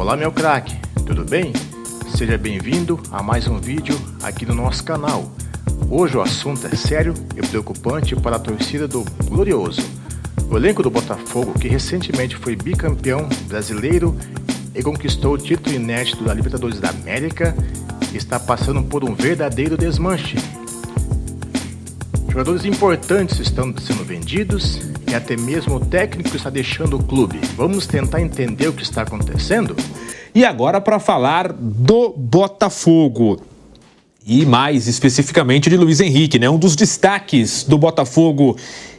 Olá meu craque, tudo bem? Seja bem-vindo a mais um vídeo aqui no nosso canal. Hoje o assunto é sério e preocupante para a torcida do Glorioso. O elenco do Botafogo, que recentemente foi bicampeão brasileiro e conquistou o título inédito da Libertadores da América, está passando por um verdadeiro desmanche. Jogadores importantes estão sendo vendidos e até mesmo o técnico está deixando o clube. Vamos tentar entender o que está acontecendo? E agora para falar do Botafogo. E mais especificamente de Luiz Henrique, né? Um dos destaques do Botafogo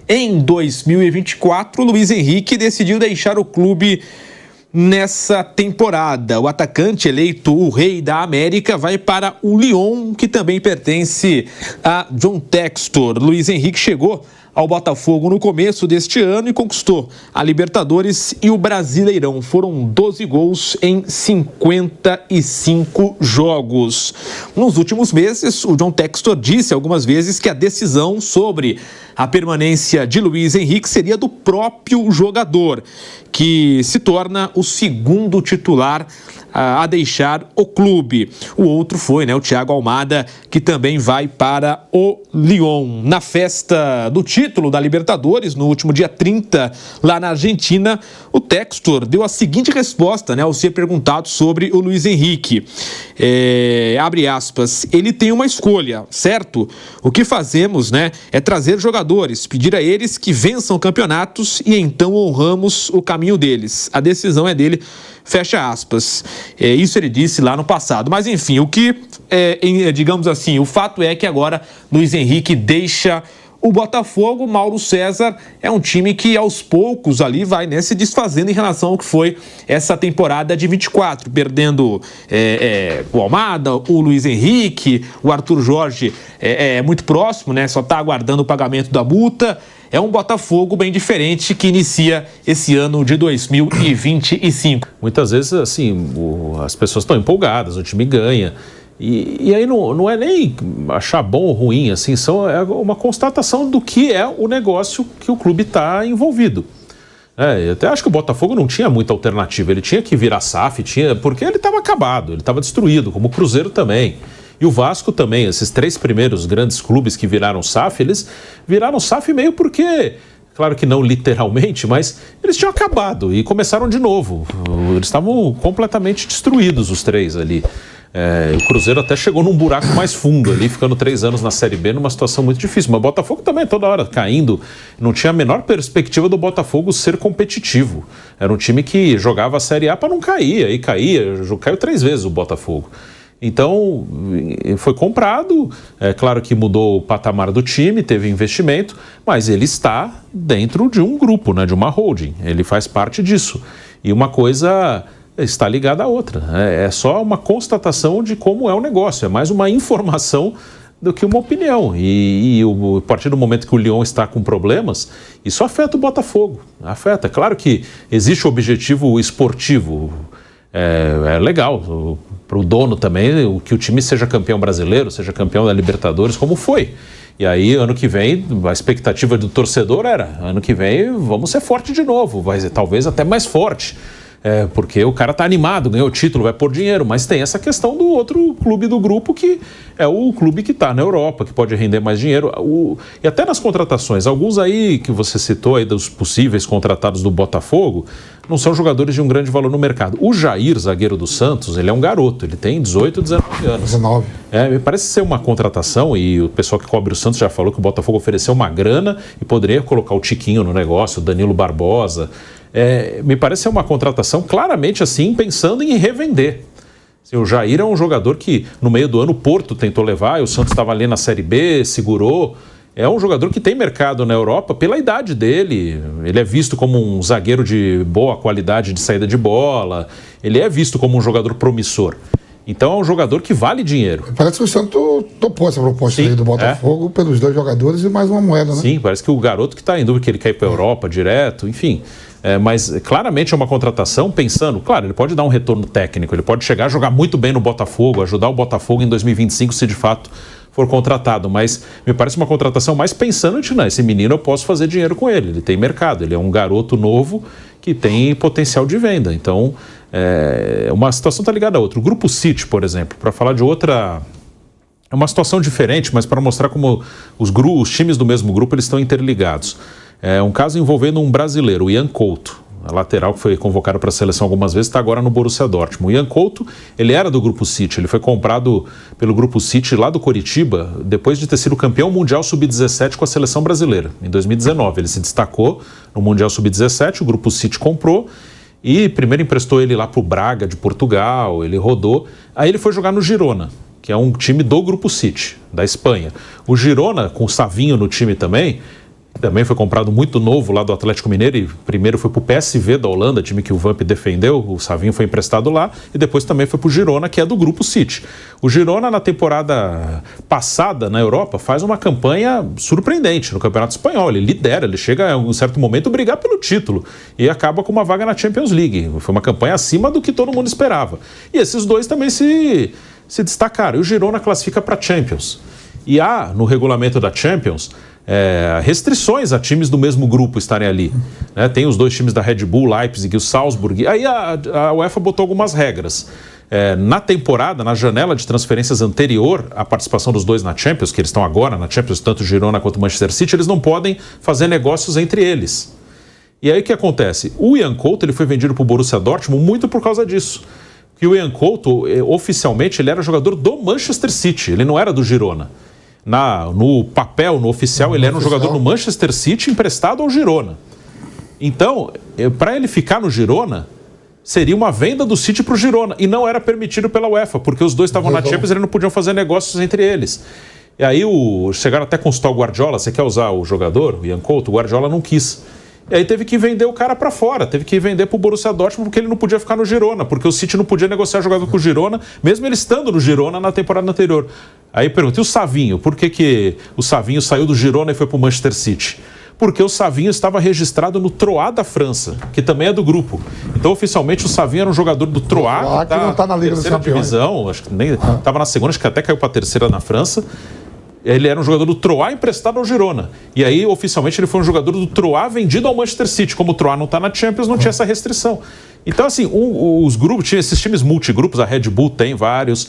em 2024, Luiz Henrique decidiu deixar o clube nessa temporada. O atacante eleito o Rei da América vai para o Lyon, que também pertence a John Textor. Luiz Henrique chegou ao Botafogo no começo deste ano e conquistou a Libertadores e o Brasileirão. Foram 12 gols em 55 jogos. Nos últimos meses, o John Textor disse algumas vezes que a decisão sobre a permanência de Luiz Henrique seria do próprio jogador, que se torna o segundo titular a deixar o clube. O outro foi, o Thiago Almada, que também vai para o Lyon. Na festa do título da Libertadores, no último dia 30, lá na Argentina, o Textor deu a seguinte resposta, ao ser perguntado sobre o Luiz Henrique. Abre aspas, ele tem uma escolha, certo? O que fazemos, é trazer jogadores, pedir a eles que vençam campeonatos e então honramos o caminho deles. A decisão é dele, fecha aspas. Isso ele disse lá no passado. Mas enfim, digamos assim, o fato é que agora Luiz Henrique deixa o Botafogo. Mauro César é um time que aos poucos ali vai se desfazendo em relação ao que foi essa temporada de 24, perdendo o Almada, o Luiz Henrique, o Arthur Jorge é muito próximo, só está aguardando o pagamento da multa. É um Botafogo bem diferente que inicia esse ano de 2025. Muitas vezes, assim, as pessoas estão empolgadas, o time ganha. E aí não é nem achar bom ou ruim, assim, é uma constatação do que é o negócio que o clube está envolvido. Eu até acho que o Botafogo não tinha muita alternativa, ele tinha que virar SAF, porque ele estava acabado, ele estava destruído, como o Cruzeiro também. E o Vasco também, esses três primeiros grandes clubes que viraram SAF, eles viraram SAF meio porque, claro que não literalmente, mas eles tinham acabado e começaram de novo. Eles estavam completamente destruídos, os três ali. O Cruzeiro até chegou num buraco mais fundo ali, ficando 3 anos na Série B, numa situação muito difícil. Mas o Botafogo também, toda hora caindo, não tinha a menor perspectiva do Botafogo ser competitivo. Era um time que jogava a Série A para não cair, aí caiu 3 vezes o Botafogo. Então, foi comprado, é claro que mudou o patamar do time, teve investimento, mas ele está dentro de um grupo, de uma holding, ele faz parte disso. E uma coisa está ligada à outra, é só uma constatação de como é o negócio, é mais uma informação do que uma opinião. E a partir do momento que o Lyon está com problemas, isso afeta o Botafogo, afeta. Claro que existe o objetivo esportivo, é legal para o dono também que o time seja campeão brasileiro, seja campeão da Libertadores, como foi. E aí, ano que vem, a expectativa do torcedor era, ano que vem vamos ser forte de novo, vai ser talvez até mais forte. Porque o cara tá animado, ganhou o título, vai pôr dinheiro, mas tem essa questão do outro clube do grupo que é o clube que tá na Europa, que pode render mais dinheiro. E até nas contratações, alguns aí que você citou aí dos possíveis contratados do Botafogo, não são jogadores de um grande valor no mercado. O Jair, zagueiro do Santos, ele é um garoto, ele tem 18, 19 anos. 19. Me parece ser uma contratação, e o pessoal que cobre o Santos já falou que o Botafogo ofereceu uma grana e poderia colocar o Tiquinho no negócio, o Danilo Barbosa. Me parece ser uma contratação claramente assim, pensando em revender. O Jair é um jogador que no meio do ano o Porto tentou levar, e o Santos estava ali na Série B, segurou. É um jogador que tem mercado na Europa pela idade dele. Ele é visto como um zagueiro de boa qualidade de saída de bola. Ele é visto como um jogador promissor. Então é um jogador que vale dinheiro. Parece que o Santos topou essa proposta aí do Botafogo pelos 2 jogadores e mais uma moeda, né? Sim, parece que o garoto que está em dúvida, que ele quer ir para a Europa direto, enfim. Mas claramente é uma contratação pensando, claro, ele pode dar um retorno técnico, ele pode chegar a jogar muito bem no Botafogo, ajudar o Botafogo em 2025 se de fato for contratado, mas me parece uma contratação mais pensando em, esse menino eu posso fazer dinheiro com ele tem mercado, ele é um garoto novo que tem potencial de venda, então Uma situação está ligada à outra. O Grupo City, por exemplo, para falar de outra... É uma situação diferente, mas para mostrar como os times do mesmo grupo eles estão interligados. É um caso envolvendo um brasileiro, o Ian Couto, a lateral que foi convocado para a seleção algumas vezes, está agora no Borussia Dortmund. O Ian Couto, ele era do Grupo City, ele foi comprado pelo Grupo City lá do Coritiba, depois de ter sido campeão mundial sub-17 com a seleção brasileira, em 2019. Ele se destacou no Mundial sub-17, o Grupo City comprou e primeiro emprestou ele lá para o Braga de Portugal, ele rodou, aí ele foi jogar no Girona, que é um time do Grupo City, da Espanha. O Girona, com o Savinho no time também foi comprado muito novo lá do Atlético Mineiro e primeiro foi para o PSV da Holanda, time que o Vamp defendeu, o Savinho foi emprestado lá e depois também foi para o Girona, que é do Grupo City. O Girona, na temporada passada na Europa, faz uma campanha surpreendente no Campeonato Espanhol, ele lidera, ele chega a um certo momento a brigar pelo título e acaba com uma vaga na Champions League. Foi uma campanha acima do que todo mundo esperava. E esses dois também se destacaram. E o Girona classifica para a Champions. E há, no regulamento da Champions, restrições a times do mesmo grupo estarem ali. Tem os dois times da Red Bull, Leipzig e o Salzburg. Aí a UEFA botou algumas regras. Na temporada, na janela de transferências anterior à participação dos dois na Champions, que eles estão agora na Champions, tanto o Girona quanto o Manchester City, eles não podem fazer negócios entre eles. E aí o que acontece? O Ian Couto ele foi vendido para o Borussia Dortmund muito por causa disso. Que o Ian Couto, oficialmente, ele era jogador do Manchester City, ele não era do Girona. No papel, no oficial, ele era um jogador do Manchester City emprestado ao Girona. Então, para ele ficar no Girona, seria uma venda do City para o Girona. E não era permitido pela UEFA, porque os dois estavam na Champions e eles não podiam fazer negócios entre eles. E aí chegaram até a consultar o Guardiola, você quer usar o jogador, o Ian Couto? O Guardiola não quis. E aí teve que vender o cara para fora, teve que vender para o Borussia Dortmund porque ele não podia ficar no Girona, porque o City não podia negociar jogador com o Girona, mesmo ele estando no Girona na temporada anterior. Aí pergunta, e o Savinho? Por que o Savinho saiu do Girona e foi para o Manchester City? Porque o Savinho estava registrado no Troyes da França, que também é do grupo. Então, oficialmente, o Savinho era um jogador do Troyes, que não tá na Liga dos terceira Campeões. divisão, acho que nem estava na segunda, acho que até caiu para a terceira na França. Ele era um jogador do Troyes emprestado ao Girona. E aí, oficialmente, ele foi um jogador do Troyes vendido ao Manchester City. Como o Troyes não está na Champions, não tinha essa restrição. Então, assim, os grupos, tinha esses times multigrupos, a Red Bull tem vários,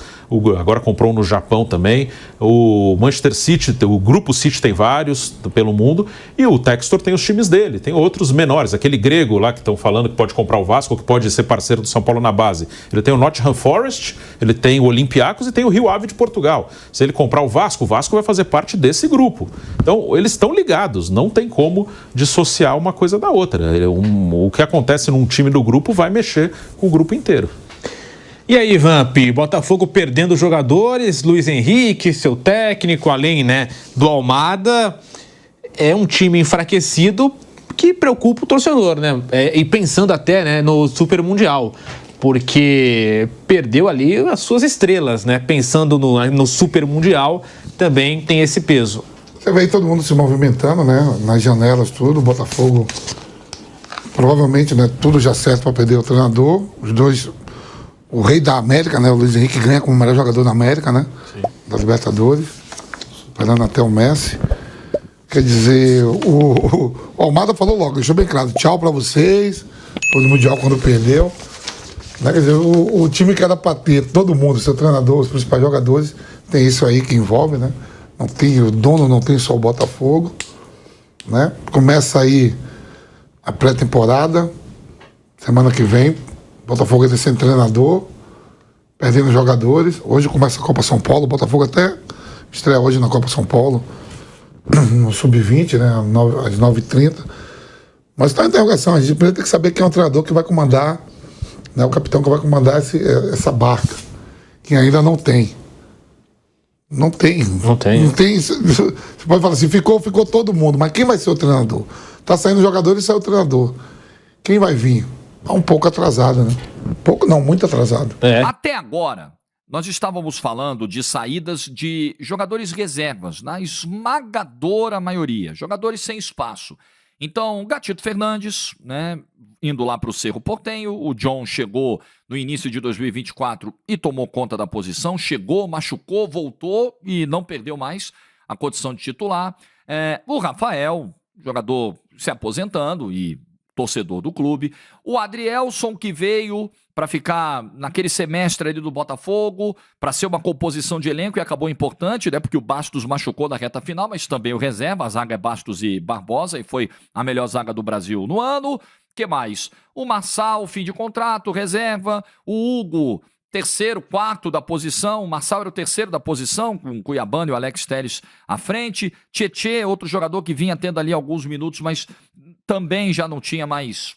agora comprou um no Japão também, o Manchester City, o Grupo City tem vários pelo mundo, e o Textor tem os times dele, tem outros menores, aquele grego lá que estão falando que pode comprar o Vasco, que pode ser parceiro do São Paulo na base. Ele tem o Nottingham Forest, ele tem o Olympiacos e tem o Rio Ave de Portugal. Se ele comprar o Vasco vai fazer parte desse grupo. Então, eles estão ligados, não tem como dissociar uma coisa da outra. O que acontece num time do grupo vai mexer com o grupo inteiro. E aí, Vamp, Botafogo perdendo jogadores, Luiz Henrique, seu técnico, além do Almada, é um time enfraquecido que preocupa o torcedor, e pensando até no Super Mundial, porque perdeu ali as suas estrelas, pensando no Super Mundial, também tem esse peso. Você vê aí todo mundo se movimentando, nas janelas, tudo, o Botafogo provavelmente, tudo já certo para perder o treinador. Os dois, o rei da América, o Luiz Henrique ganha como melhor jogador da América, Sim. Da Libertadores, superando até o Messi. Quer dizer, o Almada falou logo, deixou bem claro, tchau para vocês, depois do Mundial quando perdeu. Quer dizer, o time que era para ter todo mundo, seu treinador, os principais jogadores, tem isso aí que envolve, Não tem, o dono não tem só o Botafogo, Começa aí a pré-temporada, semana que vem, Botafogo ainda sem treinador, perdendo jogadores. Hoje começa a Copa São Paulo, o Botafogo até estreia hoje na Copa São Paulo, no Sub-20, às 9h30. Mas está em interrogação, a gente primeiro tem que saber quem é o treinador que vai comandar, o capitão que vai comandar essa barca, que ainda não tem. Não tem. Você pode falar assim, ficou todo mundo, mas quem vai ser o treinador? Tá saindo jogador e sai o treinador. Quem vai vir? Tá um pouco atrasado, Pouco não, muito atrasado. Até agora, nós estávamos falando de saídas de jogadores reservas, na esmagadora maioria, jogadores sem espaço. Então, Gatito Fernandes, indo lá para o Cerro Porteño, o John chegou no início de 2024 e tomou conta da posição, chegou, machucou, voltou e não perdeu mais a condição de titular. O Rafael, jogador se aposentando e torcedor do clube. O Adrielson, que veio para ficar naquele semestre ali do Botafogo, para ser uma composição de elenco, e acabou importante, né? Porque o Bastos machucou na reta final, mas também o reserva, a zaga é Bastos e Barbosa, e foi a melhor zaga do Brasil no ano. Que mais? O Marçal, fim de contrato, reserva. O Hugo, terceiro, quarto da posição. O Marçal era o terceiro da posição, com o Cuiabano e o Alex Telles à frente. Tietê, outro jogador que vinha tendo ali alguns minutos, mas também já não tinha mais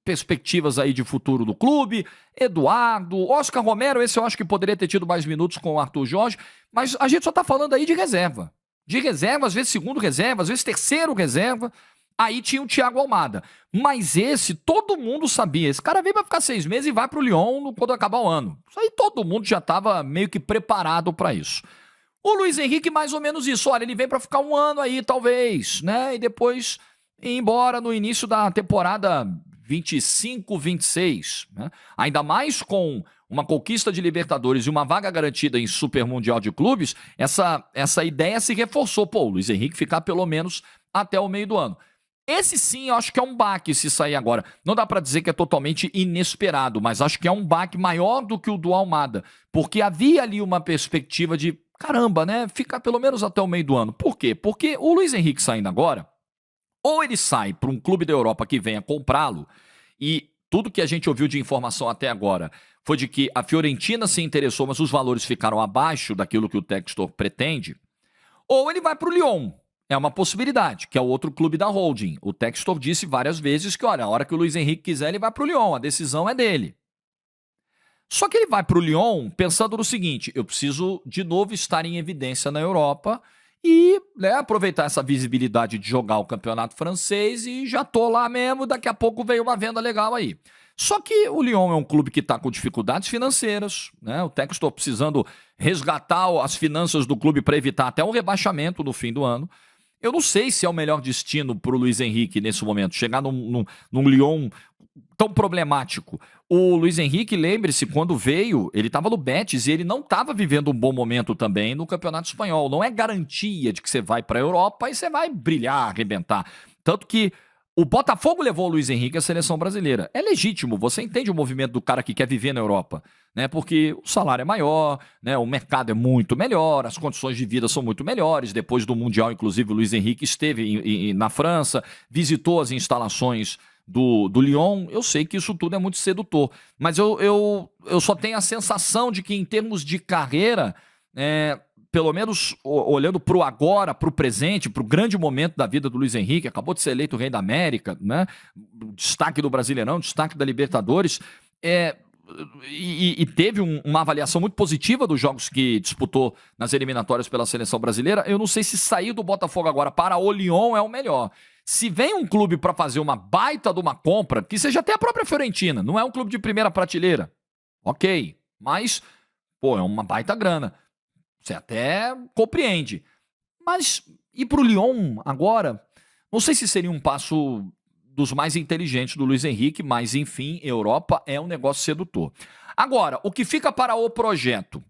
perspectivas aí de futuro do clube. Eduardo, Oscar Romero, esse eu acho que poderia ter tido mais minutos com o Arthur Jorge, mas a gente só tá falando aí de reserva. De reserva, às vezes segundo reserva, às vezes terceiro reserva. Aí tinha o Thiago Almada. Mas esse, todo mundo sabia. Esse cara veio pra ficar 6 meses e vai pro Lyon quando acabar o ano. Isso aí todo mundo já tava meio que preparado pra isso. O Luiz Henrique, mais ou menos isso. Olha, ele vem pra ficar 1 ano aí, talvez, né? E depois ir embora no início da temporada 25, 26. Né? Ainda mais com uma conquista de Libertadores e uma vaga garantida em Super Mundial de Clubes, essa ideia se reforçou. Pô, o Luiz Henrique ficar pelo menos até o meio do ano. Esse sim, eu acho que é um baque se sair agora. Não dá pra dizer que é totalmente inesperado, mas acho que é um baque maior do que o do Almada, porque havia ali uma perspectiva de, caramba, né, ficar pelo menos até o meio do ano. Por quê? Porque o Luiz Henrique saindo agora, ou ele sai para um clube da Europa que venha comprá-lo, e tudo que a gente ouviu de informação até agora foi de que a Fiorentina se interessou, mas os valores ficaram abaixo daquilo que o Textor pretende, ou ele vai para o Lyon. É uma possibilidade, que é o outro clube da holding. O Textor disse várias vezes que, olha, a hora que o Luiz Henrique quiser, ele vai para o Lyon, a decisão é dele. Só que ele vai para o Lyon pensando no seguinte, eu preciso de novo estar em evidência na Europa e, né, aproveitar essa visibilidade de jogar o campeonato francês e já tô lá mesmo, daqui a pouco veio uma venda legal aí. Só que o Lyon é um clube que está com dificuldades financeiras, né? O Textor precisando resgatar as finanças do clube para evitar até um rebaixamento no fim do ano. Eu não sei se é o melhor destino para o Luiz Henrique nesse momento, chegar num Lyon tão problemático. O Luiz Henrique, lembre-se, quando veio, ele estava no Betis e ele não estava vivendo um bom momento também no Campeonato Espanhol. Não é garantia de que você vai para a Europa e você vai brilhar, arrebentar. Tanto que o Botafogo levou o Luiz Henrique à seleção brasileira. É legítimo, você entende o movimento do cara que quer viver na Europa, né? Porque o salário é maior, né? O mercado é muito melhor, as condições de vida são muito melhores. Depois do Mundial, inclusive, o Luiz Henrique esteve na França, visitou as instalações do Lyon. Eu sei que isso tudo é muito sedutor, mas eu só tenho a sensação de que, em termos de carreira, pelo menos olhando para o agora, para o presente, para o grande momento da vida do Luiz Henrique, acabou de ser eleito rei da América, né? Destaque do Brasileirão, destaque da Libertadores, e teve uma avaliação muito positiva dos jogos que disputou nas eliminatórias pela seleção brasileira. Eu não sei se sair do Botafogo agora para o Lyon é o melhor. Se vem um clube para fazer uma baita de uma compra, que seja até a própria Fiorentina, não é um clube de primeira prateleira, ok, mas, pô, é uma baita grana. Você até compreende. Mas ir para o Lyon agora, não sei se seria um passo dos mais inteligentes do Luiz Henrique, mas enfim, Europa é um negócio sedutor. Agora, o que fica para o projeto?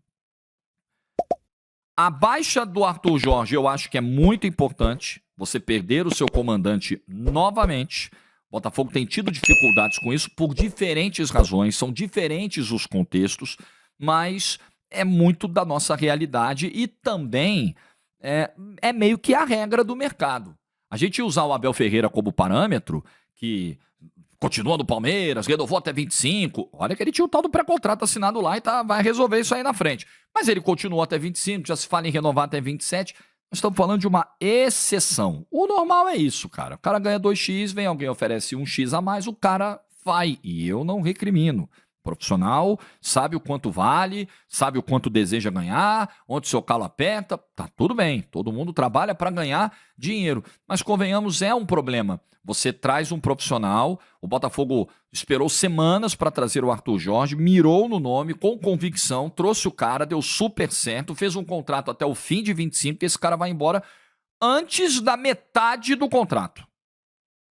A baixa do Arthur Jorge eu acho que é muito importante, você perder o seu comandante novamente. O Botafogo tem tido dificuldades com isso por diferentes razões, são diferentes os contextos, mas é muito da nossa realidade e também é meio que a regra do mercado. A gente usar o Abel Ferreira como parâmetro, que continua no Palmeiras, renovou até 25, olha que ele tinha o tal do pré-contrato assinado lá e vai resolver isso aí na frente. Mas ele continuou até 25, já se fala em renovar até 27, nós estamos falando de uma exceção. O normal é isso, cara. O cara ganha 2x, vem alguém oferece 1x a mais, o cara vai, e eu não recrimino. Profissional, sabe o quanto vale, sabe o quanto deseja ganhar, onde seu calo aperta, tá tudo bem, todo mundo trabalha para ganhar dinheiro, mas convenhamos, é um problema. Você traz um profissional, o Botafogo esperou semanas para trazer o Arthur Jorge, mirou no nome com convicção, trouxe o cara, deu super certo, fez um contrato até o fim de 25, que esse cara vai embora antes da metade do contrato,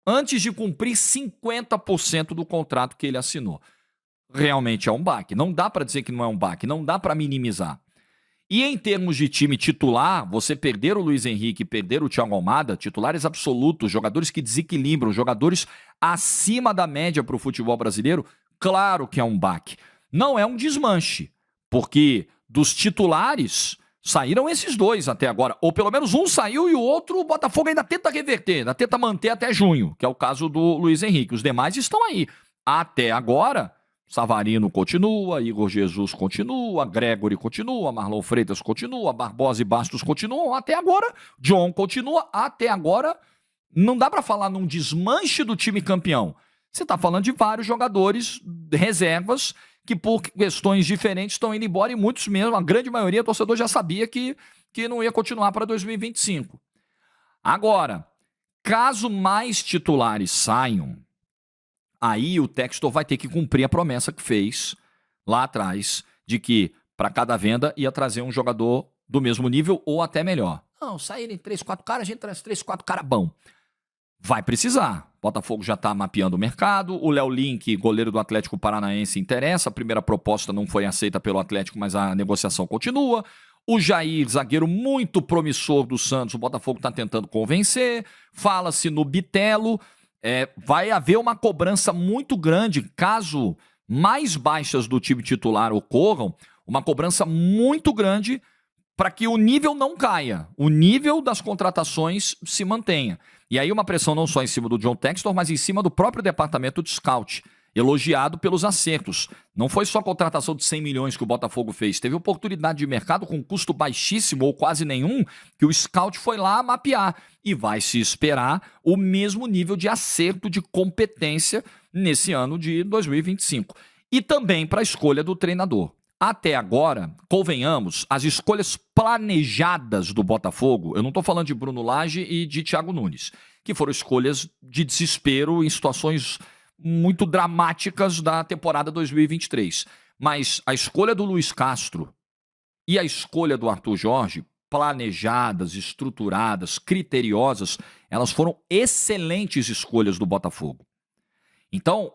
antes de cumprir 50% do contrato que ele assinou. Realmente é um baque. Não dá para dizer que não é um baque, não dá para minimizar. E em termos de time titular, você perder o Luiz Henrique, perder o Thiago Almada, titulares absolutos, jogadores que desequilibram, jogadores acima da média para o futebol brasileiro, Claro que é um baque. Não é um desmanche, porque dos titulares saíram esses dois até agora. Ou pelo menos um saiu e o outro o Botafogo ainda tenta reverter, ainda tenta manter até junho, que é o caso do Luiz Henrique. Os demais estão aí. Até agora, Savarino continua, Igor Jesus continua, Gregory continua, Marlon Freitas continua, Barbosa e Bastos continuam. Até agora, John continua. Até agora, não dá para falar num desmanche do time campeão. Você está falando de vários jogadores, reservas, que por questões diferentes estão indo embora e muitos mesmo, a grande maioria, o torcedor já sabia que não ia continuar para 2025. Agora, caso mais titulares saiam, aí o Textor vai ter que cumprir a promessa que fez lá atrás, de que para cada venda ia trazer um jogador do mesmo nível ou até melhor. Não, saírem 3, 4 caras, a gente traz 3, 4 caras bom. Vai precisar. Botafogo já está mapeando o mercado. O Léo Link, goleiro do Atlético Paranaense, interessa. A primeira proposta não foi aceita pelo Atlético, mas a negociação continua. O Jair, zagueiro muito promissor do Santos, o Botafogo está tentando convencer. Fala-se no Bitelo. Vai haver uma cobrança muito grande, caso mais baixas do time titular ocorram, uma cobrança muito grande para que o nível não caia, o nível das contratações se mantenha. E aí uma pressão não só em cima do John Textor, mas em cima do próprio departamento de scout, elogiado pelos acertos. Não foi só a contratação de 100 milhões que o Botafogo fez, teve oportunidade de mercado com custo baixíssimo ou quase nenhum, que o scout foi lá mapear. E vai se esperar o mesmo nível de acerto, de competência nesse ano de 2025. E também para a escolha do treinador. Até agora, convenhamos, as escolhas planejadas do Botafogo, eu não estou falando de Bruno Lage e de Thiago Nunes, que foram escolhas de desespero em situações muito dramáticas da temporada 2023. Mas a escolha do Luiz Castro e a escolha do Arthur Jorge, planejadas, estruturadas, criteriosas, elas foram excelentes escolhas do Botafogo. Então,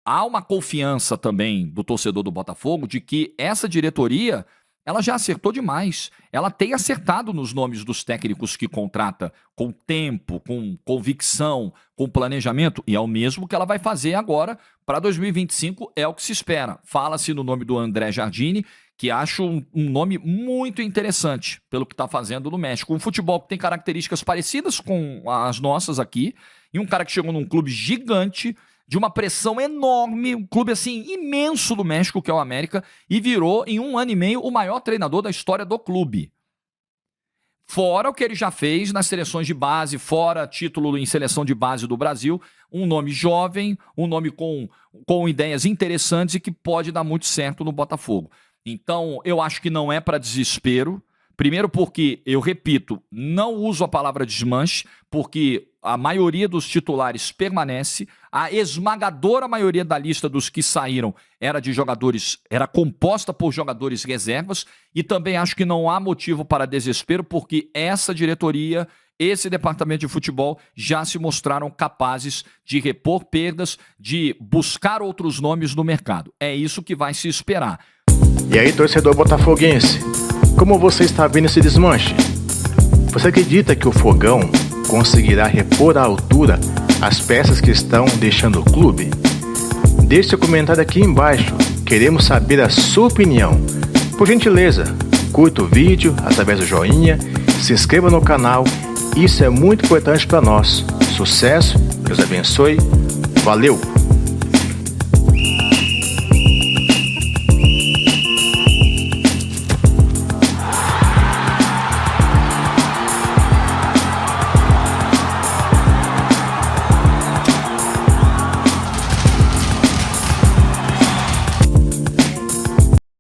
há uma confiança também do torcedor do Botafogo de que essa diretoria, ela já acertou demais. Ela tem acertado nos nomes dos técnicos que contrata com tempo, com convicção, com planejamento, e é o mesmo que ela vai fazer agora para 2025, é o que se espera. Fala-se no nome do André Jardine, que acho um nome muito interessante pelo que está fazendo no México. Um futebol que tem características parecidas com as nossas aqui, e um cara que chegou num clube gigante, de uma pressão enorme, um clube assim imenso do México, que é o América, e virou em 1 ano e meio o maior treinador da história do clube. Fora o que ele já fez nas seleções de base, fora título em seleção de base do Brasil, um nome jovem, um nome com ideias interessantes e que pode dar muito certo no Botafogo. Então, eu acho que não é para desespero. Primeiro porque, eu repito, não uso a palavra desmanche, porque a maioria dos titulares permanece, a esmagadora maioria da lista dos que saíram era composta por jogadores reservas, e também acho que não há motivo para desespero, porque essa diretoria, esse departamento de futebol já se mostraram capazes de repor perdas, de buscar outros nomes no mercado. É isso que vai se esperar. E aí, torcedor botafoguense, como você está vendo esse desmanche? Você acredita que o Fogão conseguirá repor à altura as peças que estão deixando o clube? Deixe seu comentário aqui embaixo, queremos saber a sua opinião. Por gentileza, curta o vídeo através do joinha, se inscreva no canal, isso é muito importante para nós. Sucesso, Deus abençoe, valeu!